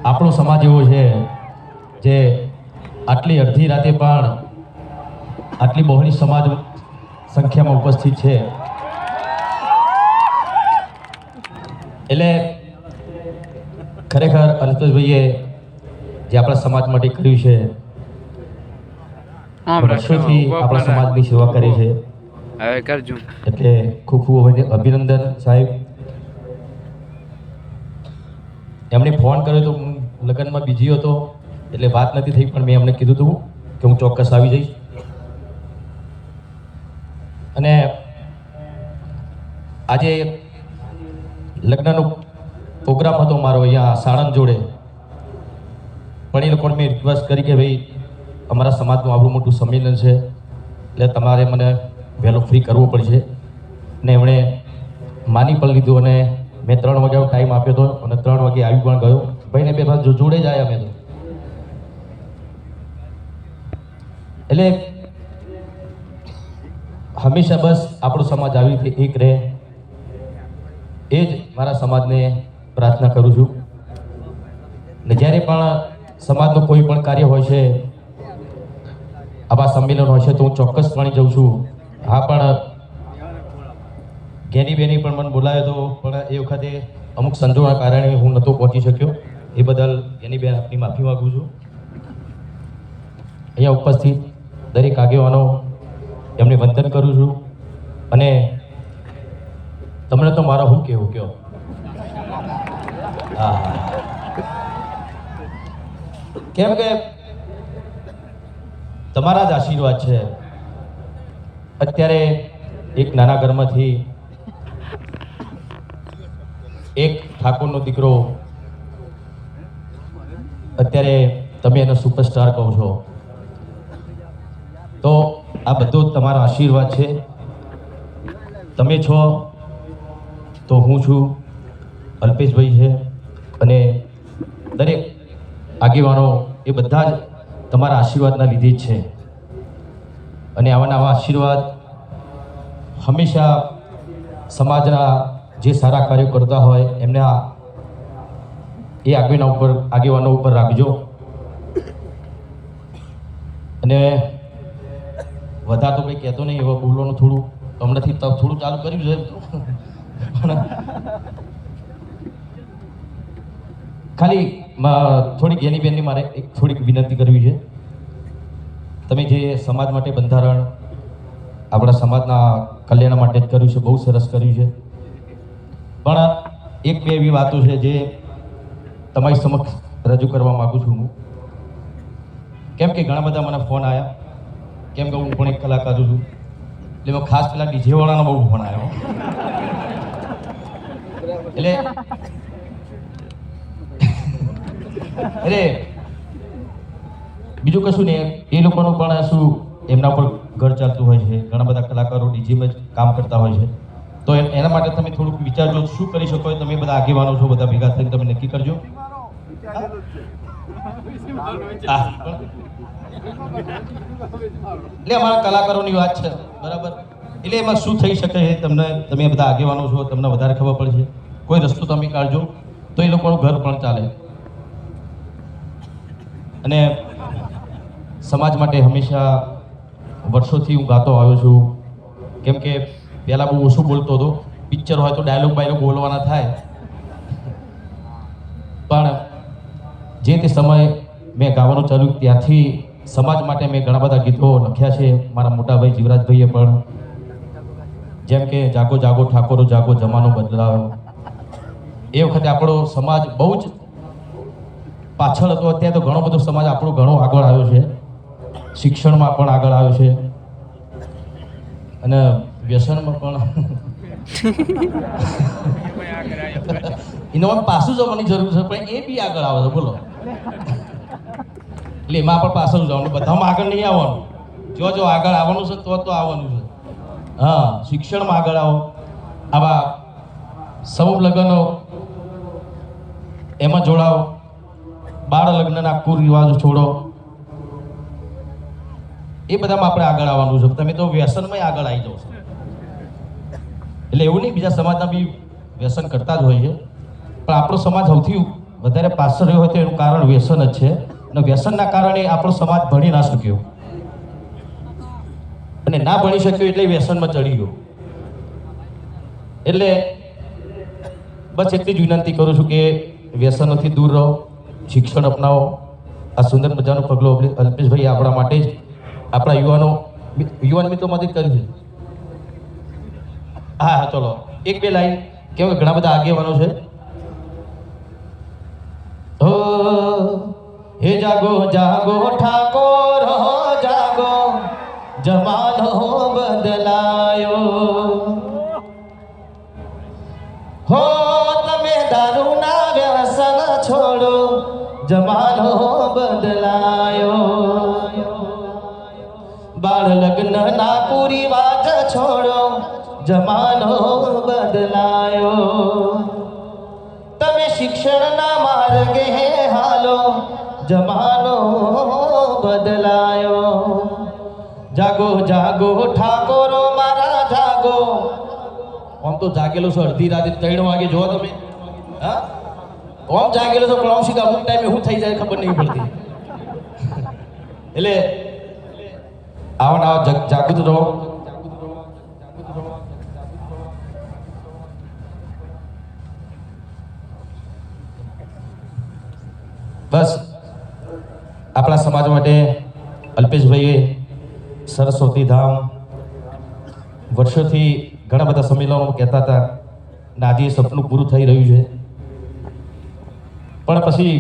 આપણો સમાજ એવો છે જે આટલી અડધી રાતે પણ આટલી બહોળી સમાજ સંખ્યામાં ઉપસ્થિત છે એટલે ખરેખર અલ્પેશભાઈએ જે આપણા સમાજ માટે કર્યું છે, વર્ષોથી આપણા સમાજની સેવા કરી છે, હવે કરજો એટલે ખૂબ ખૂબ અભિનંદન સાહેબ. એમણે ફોન કર્યો તો હું લગ્નમાં બીજી હતો એટલે વાત નથી થઈ, પણ મેં એમને કીધું હતું કે હું ચોક્કસ આવી જઈશ. અને આજે લગ્નનો પ્રોગ્રામ હતો મારો અહીંયા સાણંદ જોડે, પણ એ લોકોને મેં રિક્વેસ્ટ કરી કે ભાઈ અમારા સમાજનું આવડું મોટું સંમેલન છે એટલે તમારે મને વહેલો ફ્રી કરવો પડશે, અને એમણે માની પણ લીધું અને મેં 3 વાગ્યાનો ટાઈમ આપ્યો હતો અને 3 વાગે આવી પણ ગયો. ભાઈને બે જોડે જ આવ્યા અમે તો. એટલે હંમેશા બસ આપણો સમાજ આવી રીતે એક રહે એ જ મારા સમાજને પ્રાર્થના કરું છું. ને જ્યારે પણ સમાજનું કોઈ પણ કાર્ય હોય છે, આવા સંમેલન હોય છે, તો હું ચોક્કસપણે જઉં છું. હા, પણ ગેની બેની પણ મને બોલાયો હતો, પણ એ વખતે અમુક સંજોગોના કારણે હું નહોતો પહોંચી શક્યો. એ બદલ ગેની બેન આપની માફી માગું છું. અહીંયા ઉપસ્થિત દરેક આગેવાનો એમને વંદન કરું છું. અને તમને તો મારો શું કહેવું કયો? હા, કેમ કે તમારા જ આશીર્વાદ છે. અત્યારે એક નાના ઘરમાંથી એક ઠાકોરનો દીકરો, અત્યારે તમે એને સુપરસ્ટાર કહો છો, તો આ બધું તમારા આશીર્વાદ છે. તમે છો તો હું છું, અલ્પેશભાઈ છે, અને દરેક આગેવાનો એ બધા જ તમારા આશીર્વાદના લીધે જ છે. અને આવા નવા આશીર્વાદ હંમેશા સમાજના જે સારા કાર્યો કરતા હોય એમના એ આગેવાનો ઉપર રાખજો. અને વધારે તો કંઈ કહેતો નહીં, એવા બોલવાનું થોડું હમણાંથી થોડું ચાલુ કર્યું છે. ખાલી થોડીક એની બેનની મારે એક થોડીક વિનંતી કરવી છે. તમે જે સમાજ માટે બંધારણ આપણા સમાજના કલ્યાણ માટે જ કર્યું છે, બહુ સરસ કર્યું છે, પણ એક બે એવી વાતો છે જે તમારી સમક્ષ રજૂ કરવા માગું છું હું. કેમ કે ઘણા બધા મને ફોન આવ્યા, કેમ કે હું પણ એક કલાકાર છું એટલે મેં ખાસ પેલા ડીજે વાળાનો બહુ ફોન આવ્યો. એટલે અરે બીજું કશું નહીં, એ લોકોનું પણ શું એમના પર ઘર ચાલતું હોય છે. ઘણા બધા કલાકારો ડીજીમાં જ કામ કરતા હોય છે, તો એના માટે તમે થોડુંક વિચારજો શું કરી શકો. તમે બધા આગેવાનો છો, બધા ભેગા થઈને તમે નક્કી કરજો. એટલે અમારા કલાકારોની વાત છે, બરાબર. એટલે એમાં શું થઈ શકે છે તમે બધા આગેવાનો છો, તમને વધારે ખબર પડશે. કોઈ રસ્તો તમે કાઢજો તો એ લોકોનું ઘર પણ ચાલે. અને સમાજ માટે હંમેશા વર્ષોથી હું ગાતો આવ્યો છું. કેમ કે પહેલાં બહુ ઓછું બોલતો હતો. પિક્ચર હોય તો ડાયલોગ બાયલોગ બોલવાના થાય, પણ જે તે સમયે મેં ગાવાનું ચાલુ ત્યારથી સમાજ માટે મેં ઘણા બધા ગીતો લખ્યા છે. મારા મોટાભાઈ જીવરાજભાઈએ પણ, જેમ કે જાગો જાગો ઠાકોરો જાગો જમાનો બદલાયો. એ વખતે આપણો સમાજ બહુ જ પાછળ હતો. અત્યારે તો ઘણો બધો સમાજ આપણો ઘણો આગળ આવ્યો છે, શિક્ષણમાં પણ આગળ આવ્યો છે, અને વ્યસનમાં પણ એનો પાછું જવાની જરૂર છે, પણ એ બી આગળ આવે છે. બોલો, એટલે એમાં પણ પાછળ જવાનું, બધામાં આગળ નહીં આવવાનું. જો આગળ આવવાનું છે તો આવવાનું છે. હા, શિક્ષણમાં આગળ આવો. આવા સમૂહ લગ્નો એમાં જોડાઓ. બાળ લગ્નના કુરિવાજો છોડો. એ બધામાં આપણે આગળ આવવાનું છે. તમે તો વ્યસનમાં આગળ આવી જાઓ છો. એટલે એવું નહીં, બીજા સમાજના બી વ્યસન કરતા જ હોય છે, પણ આપણો સમાજ સૌથી વધારે પાછળ રહ્યો હોય તો એનું કારણ વ્યસન જ છે અને વ્યસનના કારણે આપણો સમાજ ભણી ના શક્યો અને ના ભણી શક્યો એટલે વ્યસનમાં ચડી ગયો. એટલે બસ એટલી જ વિનંતી કરું છું કે વ્યસનોથી દૂર રહો, શિક્ષણ અપનાવો. આ સુંદર મજાનો પગલો અલ્પેશભાઈ આપણા માટે જ આપણા યુવાન મિત્રોમાંથી કર્યું છે. હા હા, ચલો એક બે લાઈન કેમ કે ઘણા બધા આગેવાનો છે. હો હે જાગો જાગો ઠાકોર હો જાગો, જમાનો બદલાયો. હો તમે દારૂના વ્યસન છોડો, જમાનો બદલાયો. બાળ લગ્ન ના પૂરી વાત છોડો, જમાનો બદલાયો. તમે શિક્ષણના માર્ગે હાલો, જમાનો બદલાયો. જાગો જાગો ઠાકોરો મારા જાગો. આમ તો જાગેલો છો અડધી રાતે 3 વાગે જો તમે, હા આમ જાગેલો છો પણ આમ અમુક ટાઈમે શું થઈ જાય ખબર નહીં પડતી. એટલે આવા જાગૃત રહો. બસ આપણા સમાજ માટે અલ્પેશભાઈએ સરસ્વતી ધામ વર્ષોથી ઘણા બધા સંમેલનો કહેતા હતા અને આજે એ સપનું પૂરું થઈ રહ્યું છે. પણ પછી